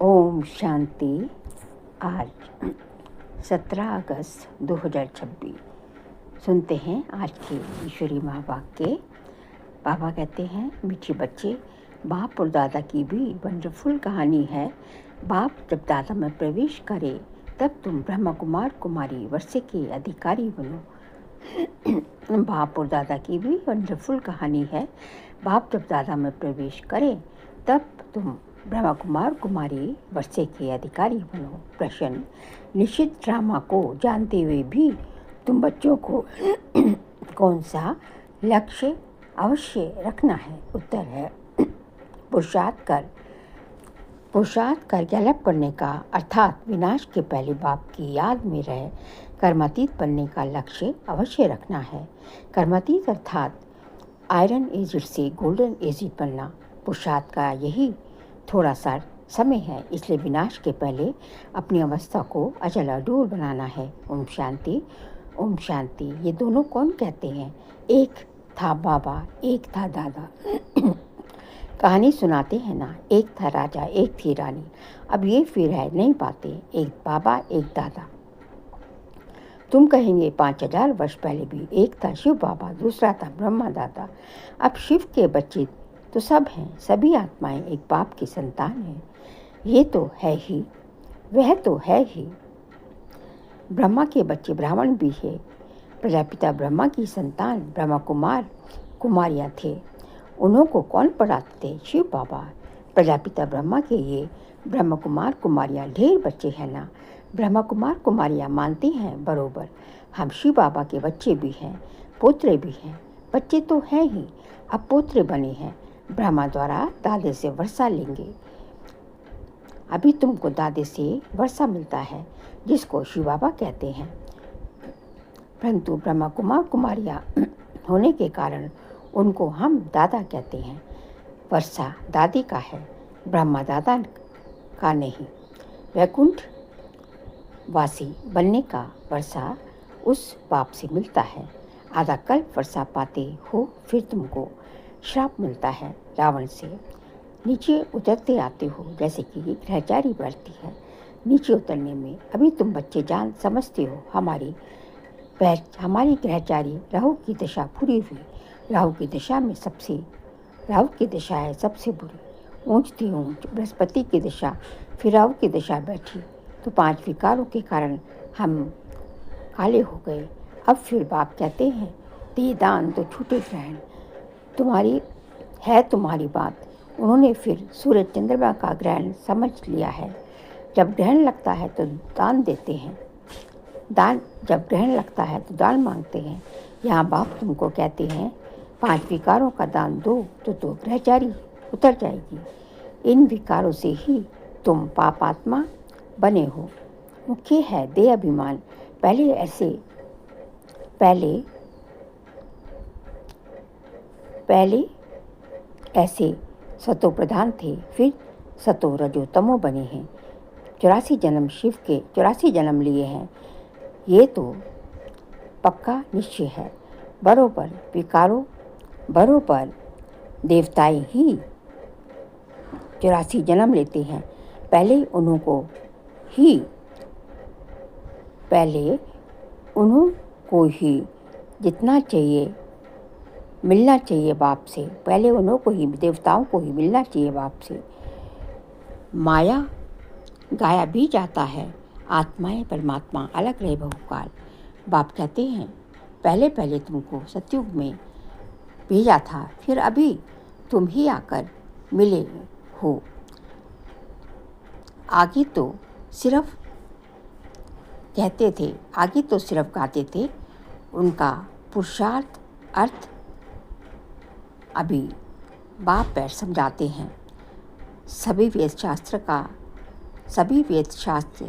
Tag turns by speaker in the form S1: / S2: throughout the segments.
S1: ओम शांति। आज 17 अगस्त 2026 सुनते हैं आज के ईश्वरी महावाक्य। बाबा कहते हैं, मीठे बच्चे, बाप और दादा की भी वंडरफुल कहानी है। बाप जब दादा में प्रवेश करे तब तुम ब्रह्मा कुमार कुमारी वर्षे के अधिकारी बनो। बाप और दादा की भी वंडरफुल कहानी है। बाप जब दादा में प्रवेश करे तब तुम ब्रह्मा कुमार कुमारी वर्षे के अधिकारी बनो। प्रश्न, निश्चित ड्रामा को जानते हुए भी तुम बच्चों को कौन सा लक्ष्य अवश्य रखना है? उत्तर है, पुरुषार्थ कर डेवलप करने का, अर्थात विनाश के पहले बाप की याद में रह कर्मातीत बनने का लक्ष्य अवश्य रखना है। कर्मातीत अर्थात आयरन एजिड से गोल्डन एजिड बनना पुरुषार्थ का यही थोड़ा सा समय है। इसलिए विनाश के पहले अपनी अवस्था को अचल अडूल बनाना है। ओम शांति। ओम शांति। ये दोनों कौन कहते हैं? एक था बाबा, एक था दादा। कहानी सुनाते हैं ना, एक था राजा, एक थी रानी। अब ये फिर है नहीं पाते, एक बाबा एक दादा। तुम कहेंगे 5000 वर्ष पहले भी एक था शिव बाबा, दूसरा था ब्रह्मा दादा। अब शिव के बच्चे तो सब हैं, सभी आत्माएं एक बाप की संतान हैं। ये तो है ही, वह तो है ही। ब्रह्मा के बच्चे ब्राह्मण भी है। प्रजापिता ब्रह्मा की संतान ब्रह्मा कुमार कुमारियाँ थे। उन्हों को कौन पढ़ाते थे? शिव बाबा। प्रजापिता ब्रह्मा के ये ब्रह्म कुमार कुमारियाँ ढेर बच्चे हैं ना। ब्रह्मा कुमार कुमारियाँ मानती हैं बरोबर हम शिव बाबा के बच्चे भी हैं, पुत्र भी हैं। बच्चे तो हैं ही, अब पुत्र बने हैं। ब्रह्मा द्वारा दादे से वर्षा लेंगे। अभी तुमको दादे से वर्षा मिलता है, जिसको शिव बाबा कहते हैं। परंतु ब्रह्मा कुमार कुमारियाँ होने के कारण उनको हम दादा कहते हैं। वर्षा दादी का है, ब्रह्मा दादा का नहीं। वैकुंठ वासी बनने का वर्षा उस बाप से मिलता है। आधा कल्प वर्षा पाते हो, फिर तुमको श्राप मिलता है रावण से। नीचे उतरते आते हो, जैसे कि ग्रहचारी बढ़ती है। नीचे उतरने में अभी तुम बच्चे जान समझते हो हमारी ग्रहचारी राहु की दशा पूरी हुई। राहु की दशा है सबसे बुरी। ऊंचती ऊंच बृहस्पति की दशा, फिर राहु की दशा बैठी तो 5 विकारों के कारण हम काले हो गए। अब फिर बाप कहते हैं, दे दान तो छूटे ग्रहण। तुम्हारी बात। उन्होंने फिर सूर्य चंद्रमा का ग्रहण समझ लिया है। जब ग्रहण लगता है तो दान देते हैं, जब ग्रहण लगता है तो दान मांगते हैं। यहाँ बाप तुमको कहते हैं 5 विकारों का दान दो तो ग्रहचारी उतर जाएगी। इन विकारों से ही तुम पापात्मा बने हो। मुख्य है देह अभिमान। पहले ऐसे सतो प्रधान थे, फिर सतो रजो तमो बने हैं। 84 जन्म शिव के 84 जन्म लिए हैं। ये तो पक्का निश्चय है। बरोबर देवताएं ही 84 जन्म लेते हैं। पहले उन्हों को ही जितना चाहिए मिलना चाहिए बाप से। पहले उन्हों को ही, देवताओं को ही मिलना चाहिए बाप से। माया गाया भी जाता है, आत्माएं परमात्मा अलग रहे बहुकाल। बाप कहते हैं, पहले तुमको सतयुग में भेजा था, फिर अभी तुम ही आकर मिले हो। आगे तो सिर्फ गाते थे। उनका पुरुषार्थ अर्थ अभी बाप पैर समझाते हैं। सभी वेद शास्त्र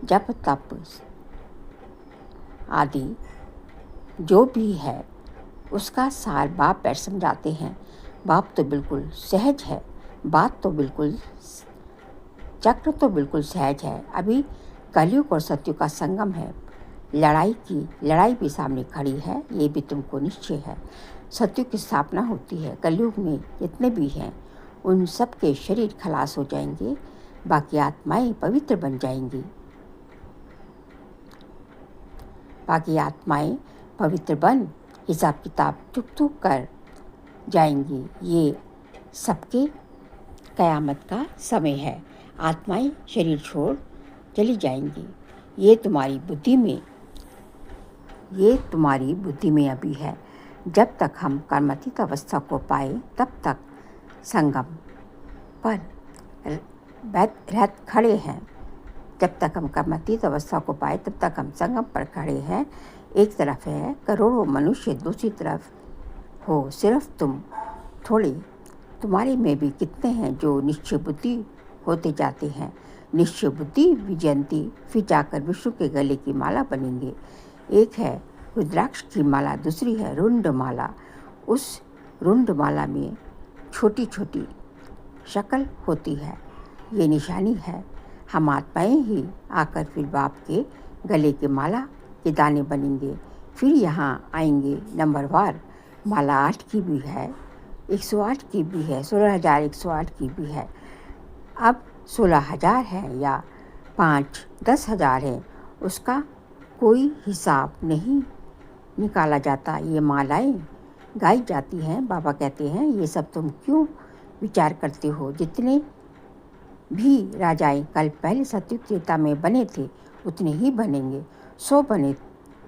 S1: जप तप आदि जो भी है उसका सार बाप पैर समझाते हैं। बाप तो बिल्कुल सहज है, बात तो बिल्कुल चक्र तो बिल्कुल सहज है। अभी कलयुग और सतयुग का संगम है। लड़ाई भी सामने खड़ी है, ये भी तुमको निश्चय है। सतयुग की स्थापना होती है। कलयुग में जितने भी हैं उन सब के शरीर खलास हो जाएंगे। बाकी आत्माएं पवित्र बन जाएंगी। बाकी आत्माएं पवित्र बन हिसाब किताब चुक कर जाएंगी। ये सबके क़यामत का समय है। आत्माएं शरीर छोड़ चली जाएंगी। ये तुम्हारी बुद्धि में अभी है। जब तक हम कर्मातीत अवस्था को पाए तब तक संगम पर खड़े हैं। जब तक हम कर्मातीत अवस्था को पाए तब तक हम संगम पर खड़े हैं। एक तरफ है करोड़ों मनुष्य, दूसरी तरफ हो सिर्फ तुम। थोड़े तुम्हारे में भी कितने हैं जो निश्चय बुद्धि होते जाते हैं। निश्चय बुद्धि विजयंती, फिर जाकर विष्णु के गले की माला बनेंगे। एक है रुद्राक्ष की माला, दूसरी है रुंड माला। उस रुंड माला में छोटी छोटी शक्ल होती है। ये निशानी है। हम आत्माएं ही आकर फिर बाप के गले के माला के दाने बनेंगे। फिर यहाँ आएंगे नंबरवार। माला 8 की भी है, 108 की भी है, 16,108 की भी है। अब 16,000 है या 5-10,000 है, उसका कोई हिसाब नहीं निकाला जाता। ये मालाएं गाई जाती हैं। बाबा कहते हैं ये सब तुम क्यों विचार करते हो। जितने भी राजाएं कल पहले सतयुग त्रेता में बने थे उतने ही बनेंगे। 100 बने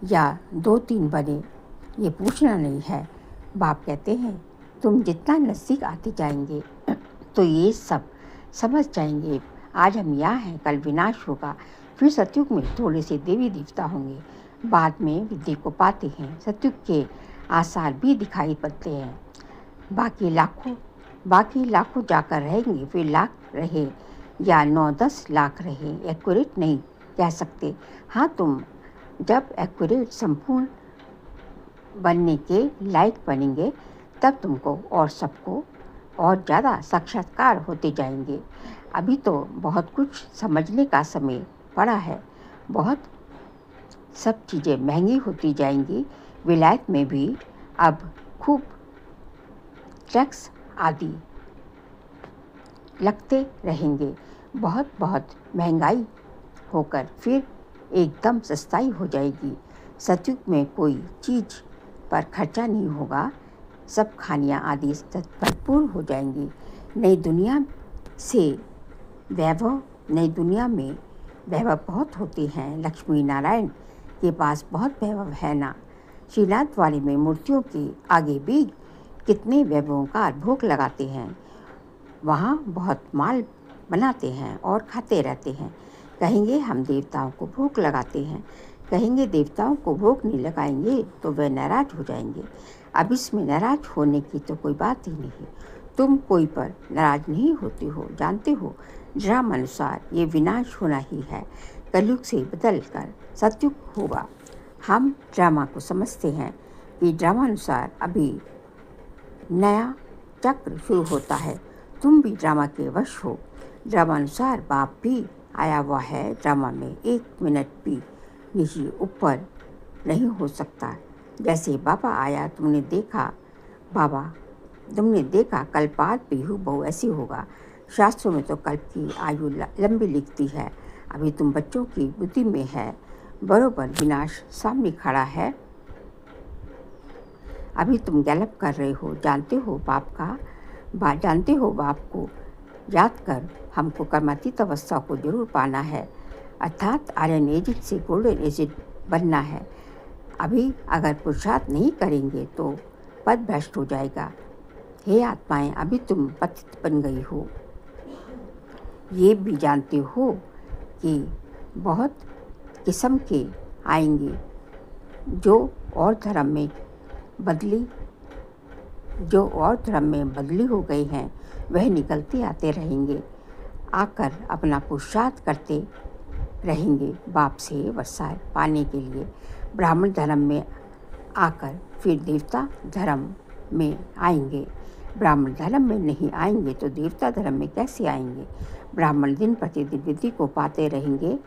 S1: या 2-3 बने, ये पूछना नहीं है। बाप कहते हैं तुम जितना नज़दीक आते जाएंगे तो ये सब समझ जाएंगे। आज हम यहाँ हैं, कल विनाश होगा। फिर सतयुग में थोड़े से देवी देवता होंगे, बाद में विद्या को पाते हैं। सतयुग के आसार भी दिखाई पड़ते हैं। बाकी लाखों जाकर रहेंगे। फिर लाख रहे या 9-10 लाख रहे, एक्यूरेट नहीं कह सकते। हाँ, तुम जब एक्यूरेट संपूर्ण बनने के लायक बनेंगे तब तुमको और सबको और ज़्यादा साक्षात्कार होते जाएंगे। अभी तो बहुत कुछ समझने का समय पड़ा है। बहुत सब चीज़ें महंगी होती जाएंगी। विलायत में भी अब खूब टैक्स आदि लगते रहेंगे। बहुत महंगाई होकर फिर एकदम सस्ताई हो जाएगी। सतयुग में कोई चीज़ पर खर्चा नहीं होगा। सब खानियाँ आदि भरपूर हो जाएंगी। नई दुनिया में वैभव बहुत होते हैं। लक्ष्मी नारायण के पास बहुत वैभव है ना। श्रीनाथ वाले में मूर्तियों के आगे भी कितने वैभवों का भोग लगाते हैं। वहाँ बहुत माल बनाते हैं और खाते रहते हैं। कहेंगे हम देवताओं को भोग लगाते हैं। कहेंगे देवताओं को भोग नहीं लगाएंगे तो वे नाराज हो जाएंगे। अब इसमें नाराज होने की तो कोई बात ही नहीं। तुम कोई पर नाराज नहीं होते हो। जानते हो ड्रामा अनुसार ये विनाश होना ही है। कलयुग से बदल कर सतयुग होगा। हम ड्रामा को समझते हैं कि ड्रामा अनुसार अभी नया चक्र शुरू होता है। तुम भी ड्रामा के वश हो। ड्रामा अनुसार बाप भी आया हुआ है। ड्रामा में 1 मिनट भी नीचे ऊपर नहीं हो सकता। जैसे बाबा आया तुमने देखा कल्पात भी बहु ऐसी होगा। शास्त्रों में तो कल्प की आयु लंबी लिखती है। अभी तुम बच्चों की बुद्धि में है। बरोबर विनाश सामने खड़ा है। अभी तुम गैलप कर रहे हो। जानते हो बाप को याद कर हमको कर्मातीत अवस्था को जरूर पाना है, अर्थात आयरन एज से गोल्डन एज बनना है। अभी अगर पुरुषार्थ नहीं करेंगे तो पद भ्रष्ट हो जाएगा। हे आत्माएं, अभी तुम पतित बन गई हो। ये भी जानते हो कि बहुत किस्म के आएंगे जो और धर्म में बदली हो गई हैं, वह निकलते आते रहेंगे। आकर अपना पुरुषार्थ करते रहेंगे बाप से वर्षा पाने के लिए। ब्राह्मण धर्म में आकर फिर देवता धर्म में आएंगे। ब्राह्मण धर्म में नहीं आएंगे तो देवता धर्म में कैसे आएंगे। ब्राह्मण दिन प्रतिदिन वृद्धि को पाते रहेंगे।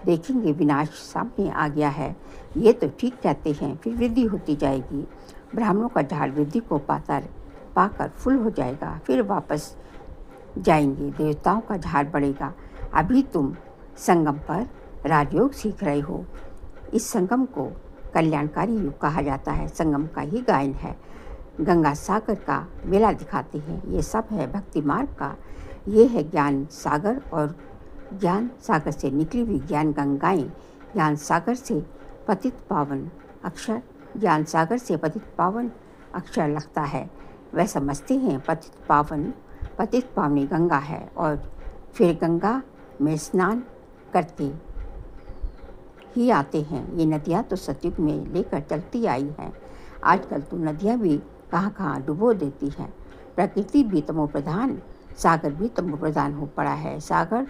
S1: देखेंगे विनाश सामने आ गया है, ये तो ठीक कहते हैं। फिर वृद्धि होती जाएगी। ब्राह्मणों का झाड़ वृद्धि को पाकर फुल हो जाएगा। फिर वापस जाएंगे। देवताओं का झाड़ बढ़ेगा। अभी तुम संगम पर राजयोग सीख रहे हो। इस संगम को कल्याणकारी युग कहा जाता है। संगम का ही गायन है। गंगा सागर का मेला दिखाते हैं। ये सब है भक्ति मार्ग का। ये है ज्ञान सागर और ज्ञान सागर से निकली हुई ज्ञान गंगाएं। ज्ञान सागर से पतित पावन अक्षर ज्ञान सागर से पतित पावन अक्षर लगता है। वह समझते हैं पतित पावनी गंगा है और फिर गंगा में स्नान करते ही आते हैं। ये नदियाँ तो सतयुग में लेकर चलती आई हैं। आजकल तो नदियाँ भी कहाँ डुबो देती हैं। प्रकृति भी तमो प्रधान, सागर भी तमो प्रधान हो पड़ा है। सागर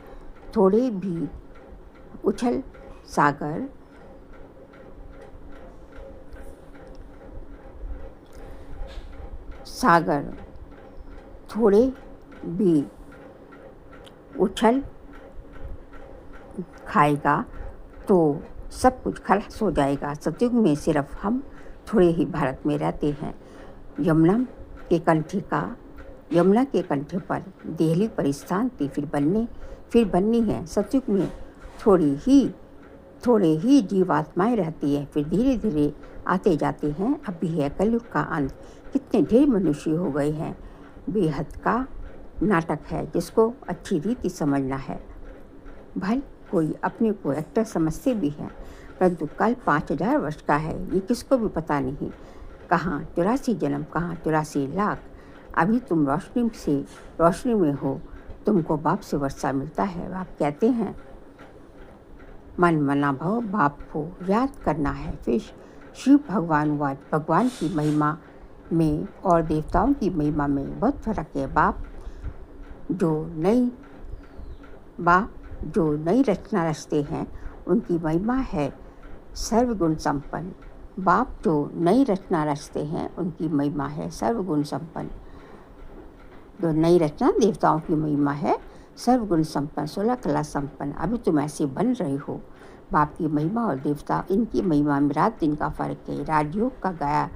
S1: थोड़े भी उछल सागर थोड़े भी उछल खाएगा तो सब कुछ खलास हो जाएगा। सतयुग में सिर्फ हम थोड़े ही भारत में रहते हैं। यमुना के कंठे पर देहली पर स्थान थी, फिर बननी है। सतयुग में थोड़े ही जीवात्माएं रहती है, फिर धीरे धीरे आते जाते हैं। अब भी है कलयुग का अंत। कितने ढेर मनुष्य हो गए हैं। बेहद का नाटक है जिसको अच्छी रीति समझना है। भाई कोई अपने को एक्टर समझते भी हैं, परंतु कल 5000 वर्ष का है ये किसको भी पता नहीं। कहाँ 84 जन्म, कहाँ 84 लाख। अभी तुम रोशनी में हो। तुमको बाप से वर्षा मिलता है। बाप कहते हैं मन मना भव बाप को याद करना है। फिर शिव भगवान की महिमा में और देवताओं की महिमा में बहुत फर्क है। बाप जो नई रचना रचते हैं उनकी महिमा है सर्वगुण संपन्न। बाप जो नई रचना रचते हैं उनकी महिमा है सर्वगुण संपन्न। जो नई रचना देवताओं की महिमा है सर्वगुण संपन्न, 16 कला संपन्न। अभी तुम ऐसे बन रहे हो। बाप की महिमा और देवता इनकी महिमा में रात दिन का फर्क है। राजयोग का गाया,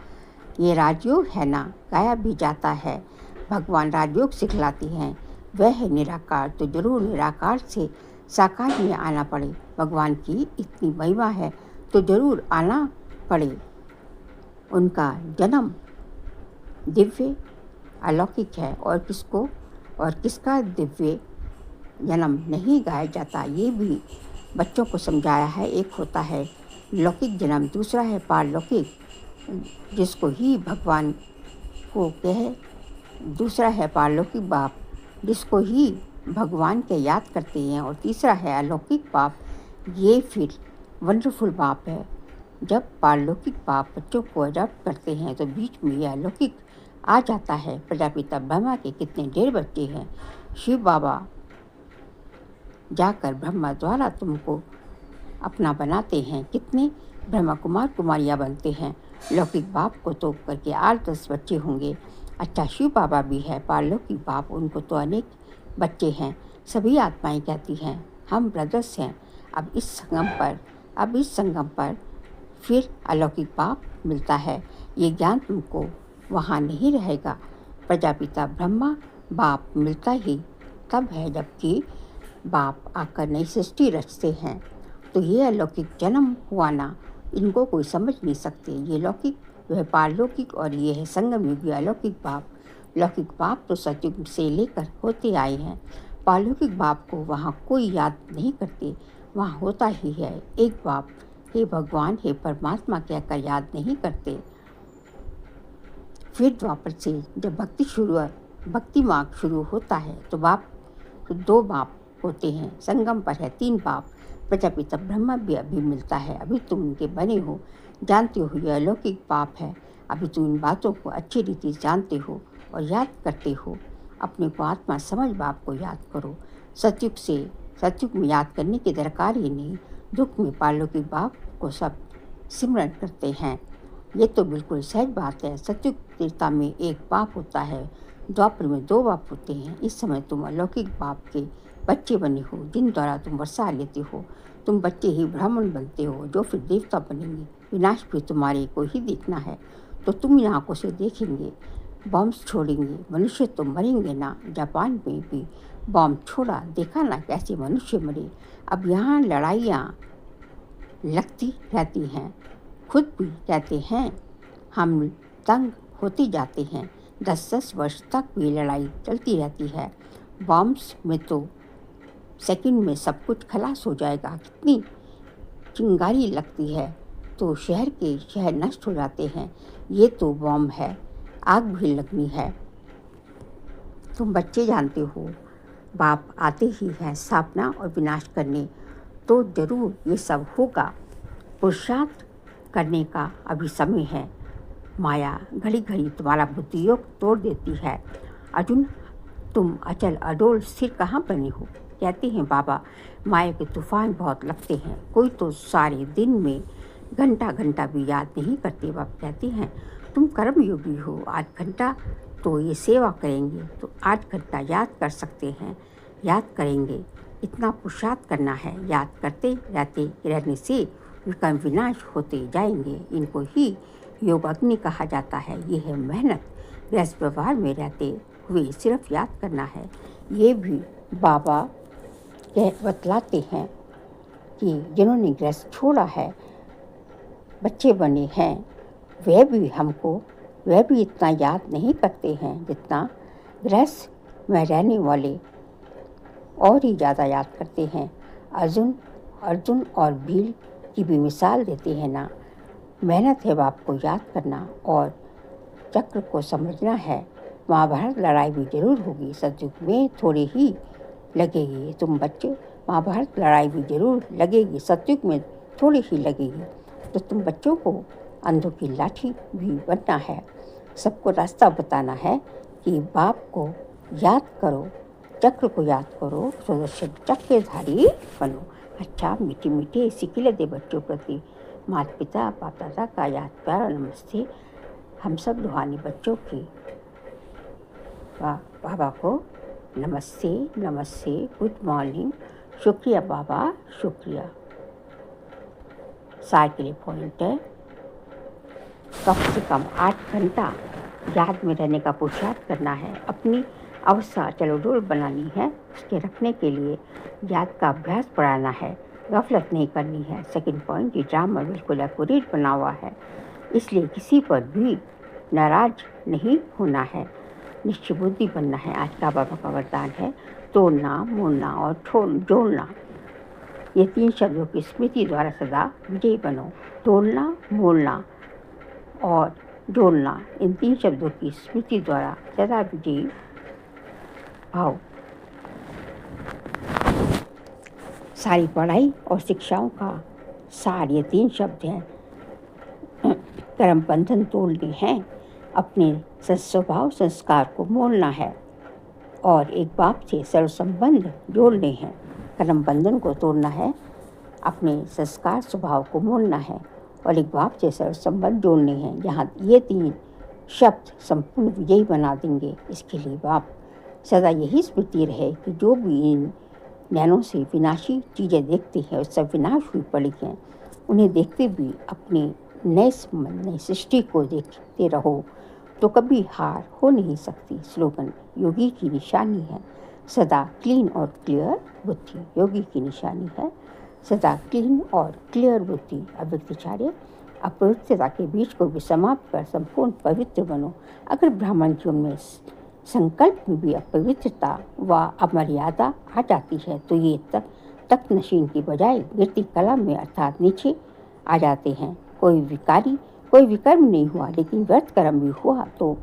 S1: ये राजयोग है ना, गाया भी जाता है। भगवान राजयोग सिखलाती हैं। वह है निराकार, तो जरूर निराकार से साकार में आना पड़े। भगवान की इतनी महिमा है तो जरूर आना पड़े। उनका जन्म दिव्य अलौकिक है और किसका दिव्य जन्म नहीं गाया जाता, ये भी बच्चों को समझाया है। एक होता है लौकिक जन्म, दूसरा है पारलौकिक जिसको ही भगवान को कहे, दूसरा है पारलौकिक बाप जिसको ही भगवान के याद करते हैं, और तीसरा है अलौकिक बाप। ये फिर वंडरफुल बाप है। जब पारलौकिक बाप बच्चों को अडॉप्ट करते हैं तो बीच में यह अलौकिक आ जाता है। प्रजापिता ब्रह्मा के कितने ढेर बच्चे हैं। शिव बाबा जाकर ब्रह्मा द्वारा तुमको अपना बनाते हैं। कितने ब्रह्मा कुमार कुमारियाँ बनते हैं। लौकिक बाप को तो करके 8-10 बच्चे होंगे। अच्छा, शिव बाबा भी है पारलौकिक बाप, उनको तो अनेक बच्चे हैं। सभी आत्माएं कहती हैं हम ब्रदर्स हैं। अब इस संगम पर फिर अलौकिक बाप मिलता है। ये ज्ञान तुमको वहाँ नहीं रहेगा। प्रजापिता ब्रह्मा बाप मिलता ही तब है जबकि बाप आकर नई सृष्टि रचते हैं। तो ये अलौकिक जन्म हुआ ना, इनको कोई समझ नहीं सकते। ये लौकिक, वह पारलौकिक और ये है संगम युग अलौकिक बाप। लौकिक बाप तो सतयुग से लेकर होते आए हैं। पारलौकिक बाप को वहाँ कोई याद नहीं करते, वहाँ होता ही है एक बाप। हे भगवान, हे परमात्मा कहकर याद नहीं करते। फिर द्वापर से जब भक्ति मार्ग शुरू होता है तो 2 बाप होते हैं। संगम पर है 3 बाप। प्रजापिता ब्रह्मा भी अभी मिलता है। अभी तुम उनके बने हो, जानते हो यह अलौकिक बाप है। अभी तुम इन बातों को अच्छी रीति जानते हो और याद करते हो। अपने को आत्मा समझ बाप को याद करो। सतयुग में याद करने की दरकार ही नहीं। दुख में पारलौकिक बाप को सब सिमरन करते हैं। ये तो बिल्कुल सहज बात है। सतयुग त्रेता में एक बाप होता है, द्वापर में 2 बाप होते हैं। इस समय तुम अलौकिक बाप के बच्चे बने हो जिन द्वारा तुम वर्षा लेते हो। तुम बच्चे ही ब्राह्मण बनते हो जो फिर देवता बनेंगे। विनाश भी तुम्हारे को ही देखना है तो तुम इन आँखों से देखेंगे। बॉम्ब्स छोड़ेंगे, मनुष्य तो मरेंगे ना। जापान में भी बॉम्ब छोड़ा, देखा ना कैसे मनुष्य मरे। अब यहाँ लड़ाइयाँ लगती रहती हैं। खुद भी कहते हैं हम तंग होते जाते हैं। 10-10 वर्ष तक भी लड़ाई चलती रहती है। बॉम्ब्स में तो सेकंड में सब कुछ खलास हो जाएगा। कितनी चिंगारी लगती है तो शहर के शहर नष्ट हो जाते हैं। ये तो बॉम्ब है, आग भी लगनी है। तुम बच्चे जानते हो, बाप आते ही हैं स्थापना और विनाश करने, तो जरूर ये सब होगा। पुरुषार्थ करने का अभी समय है। माया घड़ी घड़ी तुम्हारा बुद्धियोग तोड़ देती है। अर्जुन, तुम अचल अडोल स्थिर कहाँ बने हो? कहते हैं बाबा, माया के तूफान बहुत लगते हैं। कोई तो सारे दिन में घंटा घंटा भी याद नहीं करते। बाबा कहते हैं तुम कर्मयोगी हो, 8 घंटा तो ये सेवा करेंगे तो 8 घंटा याद कर सकते हैं। याद करेंगे, इतना पुरुषार्थ करना है। याद करते रहने से विकर्म विनाश होते जाएंगे। इनको ही योग अग्नि कहा जाता है। ये है मेहनत। गृहस्थ व्यवहार में रहते हुए सिर्फ याद करना है। ये भी बाबा बतलाते हैं कि जिन्होंने गृहस्थ छोड़ा है, बच्चे बने हैं, वह भी इतना याद नहीं करते हैं जितना गृहस्थ में रहने वाले और ही ज़्यादा याद करते हैं। अर्जुन और भील की भी मिसाल देते हैं ना। मेहनत है बाप को याद करना और चक्र को समझना है। महाभारत लड़ाई भी जरूर होगी, सतयुग में थोड़ी ही लगेगी। तुम बच्चे, महाभारत लड़ाई भी जरूर लगेगी, सतयुग में थोड़ी ही लगेगी। तो तुम बच्चों को अंधों की लाठी भी बनना है। सबको रास्ता बताना है कि बाप को याद करो, चक्र को याद करो, सुदर्शन चक्रधारी बनो। अच्छा, मीठे मीठे सिकिले दे बच्चों प्रति माता पिता बाप दादा का याद प्यारा नमस्ते। हम सब रूहानी बच्चों की बाबा को नमस्ते, गुड मॉर्निंग, शुक्रिया बाबा, शुक्रिया। सार के लिए पॉइंट है, कम से कम 8 घंटा याद में रहने का पुरुषार्थ करना है। अपनी अवस्था चलोडोल बनानी है। उसके रखने के लिए याद का अभ्यास बढ़ाना है। गफलत नहीं करनी है। सेकंड पॉइंट, ये ड्रामा बिल्कुल एक्यूरेट बना हुआ है, इसलिए किसी पर भी नाराज नहीं होना है। निश्चय बुद्धि बनना है। आज का बाबा का वरदान है, तोड़ना, मोड़ना और जोड़ना। ये 3 शब्दों की स्मृति द्वारा सदा विजयी बनो। तोड़ना, मोड़ना और जोड़ना, इन 3 शब्दों की स्मृति द्वारा सदा विजयी भाव। सारी पढ़ाई और शिक्षाओं का सार ये 3 शब्द हैं। कर्म बंधन तोड़ने हैं, अपने स्वभाव संस्कार को मोड़ना है और एक बाप से सर्व संबंध जोड़ने हैं। कर्म बंधन को तोड़ना है, अपने संस्कार स्वभाव को मोड़ना है और एक बाप से सर्व संबंध जोड़ने हैं। यहाँ ये 3 शब्द संपूर्ण विजयी बना देंगे। इसके लिए बाप सदा यही स्मृति रहे कि जो भी इन नैनों से विनाशी चीज़ें देखते हैं, सब विनाश हुई पड़ी हैं। उन्हें देखते भी अपने नए संबंध, नई सृष्टि को देखते रहो तो कभी हार हो नहीं सकती। स्लोगन योगी की निशानी है, सदा क्लीन और क्लियर बुद्धि। योगी की निशानी है, सदा क्लीन और क्लियर बुद्धि। अव्यक्तचार्य, अपवित्रता के बीच को भी समाप्त कर संपूर्ण पवित्र बनो। अगर ब्राह्मण जीवन में संकल्प में भी अपवित्रता व अमर्यादा आ जाती है तो ये तक नशीन की बजाय गिरती कला में अर्थात नीचे आ जाते हैं। कोई विकर्म नहीं हुआ लेकिन व्यर्थ कर्म भी हुआ तो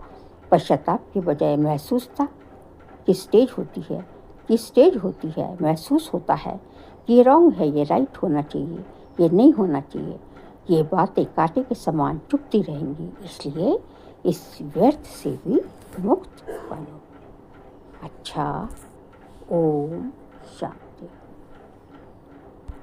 S1: पश्चाताप के बजाय महसूसता की स्टेज होती है। महसूस होता है कि ये रॉन्ग है, ये राइट होना चाहिए, ये नहीं होना चाहिए। ये बातें कांटे के समान चुभती रहेंगी, इसलिए इस व्यर्थ से भी मुक्त बनो। अच्छा, ओम शांति।